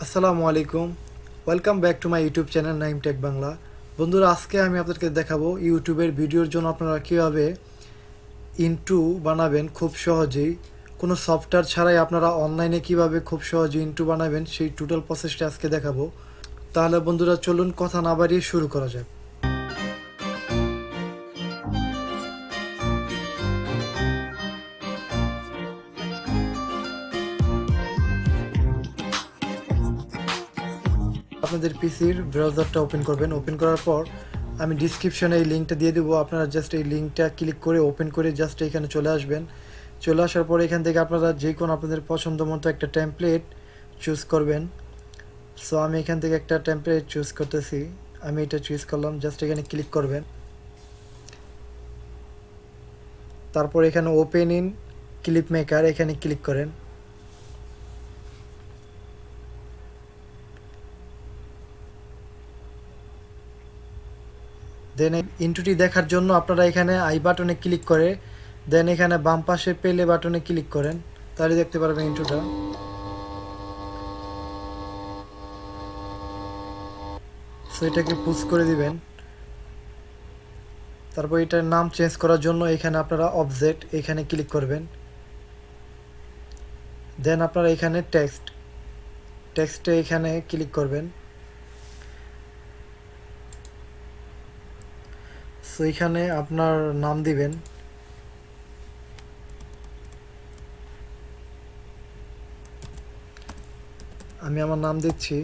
আসসালামু আলাইকুম, welcome back to my YouTube channel Naim tech Bangla. বন্ধুরা, আজকে আমি আপনাদেরকে দেখাবো ইউটিউবের ভিডিওর জন্য আপনারা কীভাবে ইন্ট্রো বানাবেন খুব সহজেই। কোনো সফটওয়্যার ছাড়াই আপনারা অনলাইনে কিভাবে খুব সহজে ইন্ট্রো বানাবেন সেই টোটাল প্রসেসটা আজকে দেখাবো। তাহলে বন্ধুরা চলুন কথা না বাড়িয়ে শুরু করা যাক। আপনাদের পিসির ব্রাউজারটা ওপেন করবেন। ওপেন করার পর আমি ডিসক্রিপশনে এই লিঙ্কটা দিয়ে দেবো। আপনারা জাস্ট এই লিঙ্কটা ক্লিক করে ওপেন করে জাস্ট এখানে চলে আসবেন। চলে আসার পর এখান থেকে আপনারা যে কোনো আপনাদের পছন্দ মতো একটা টেমপ্লেট চুজ করবেন। সো আমি এখান থেকে একটা টেমপ্লেট চুজ করতেছি। আমি এটা চুজ করলাম, জাস্ট এখানে ক্লিক করবেন। তারপর এখানে ওপেন ইন ক্লিপ মেকার এখানে ক্লিক করেন। দেন ইন্ট্রোটি দেখার জন্য আপনারা এখানে আই বাটনে ক্লিক করে দেন এখানে বাম পাশে প্লে বাটনে ক্লিক করেন, তাহলে দেখতে পারবেন ইন্ট্রোটা। সো এটাকে পুশ করে দিবেন। তারপর এটার নাম চেঞ্জ করার জন্য এখানে আপনারা অবজেক্ট এখানে ক্লিক করবেন। দেন আপনারা এখানে টেক্সটে এখানে ক্লিক করবেন। সো এখানে আপনার নাম দিবেন। আমি আমার নাম দিচ্ছি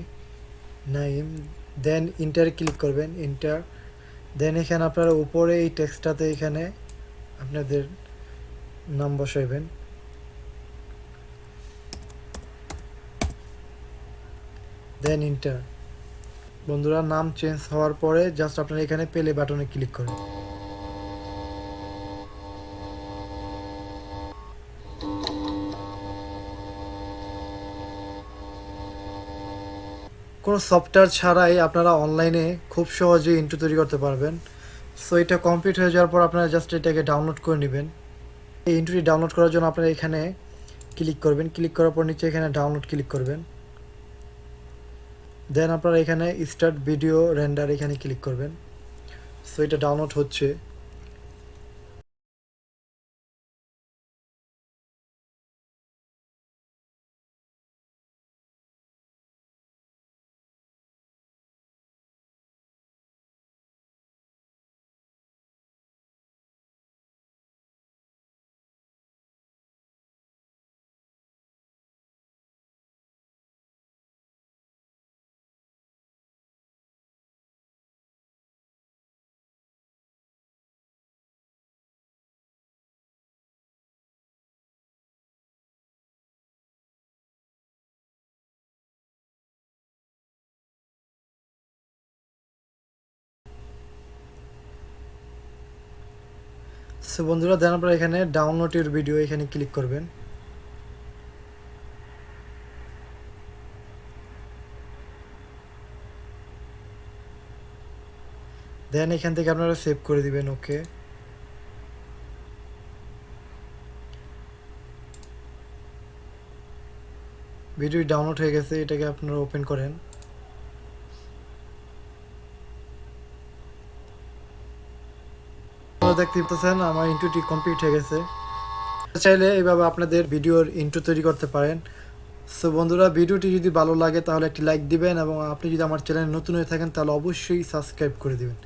নাইম। দেন ইন্টারে ক্লিক করবেন, ইন্টার। দেন এখানে আপনারা উপরে এই টেক্সটটাতে এখানে আপনাদের নাম বসাইবেন। দেন ইন্টার। বন্ধুরা, নাম চেঞ্জ হওয়ার পরে জাস্ট আপনারা এখানে প্লে বাটনে ক্লিক করেন। কোনো সফটওয়্যার ছাড়াই আপনারা অনলাইনে খুব সহজেই ইন্ট্রো তৈরি করতে পারবেন। সো এটা কমপ্লিট হয়ে যাওয়ার পর আপনারা জাস্ট এটাকে ডাউনলোড করে নেবেন। এই ইন্ট্রোটি ডাউনলোড করার জন্য আপনারা এখানে ক্লিক করবেন। ক্লিক করার পর নিচে এখানে ডাউনলোড ক্লিক করবেন। দেন আপনারা এখানে স্টার্ট ভিডিও রেন্ডার এখানে ক্লিক করবেন। সো এটা ডাউনলোড হচ্ছে। সো বন্ধুরা, দেন আপনারা এখানে ডাউনলোড ইউর ভিডিও এখানে ক্লিক করবেন। দেন এখান থেকে আপনারা সেভ করে দিবেন। ওকে, ভিডিও ডাউনলোড হয়ে গেছে। এটাকে আপনারা ওপেন করেন। দেখতে পাচ্ছেন আমার ইন্ট্রোটি কমপ্লিট হয়ে গেছে। চাইলে এইভাবে আপনাদের ভিডিওর ইন্ট্রো তৈরি করতে পারেন। সো বন্ধুরা, ভিডিওটি যদি ভালো লাগে তাহলে একটি লাইক দিবেন এবং আপনি যদি আমার চ্যানেলে নতুন হয়ে থাকেন তাহলে অবশ্যই সাবস্ক্রাইব করে দিবেন।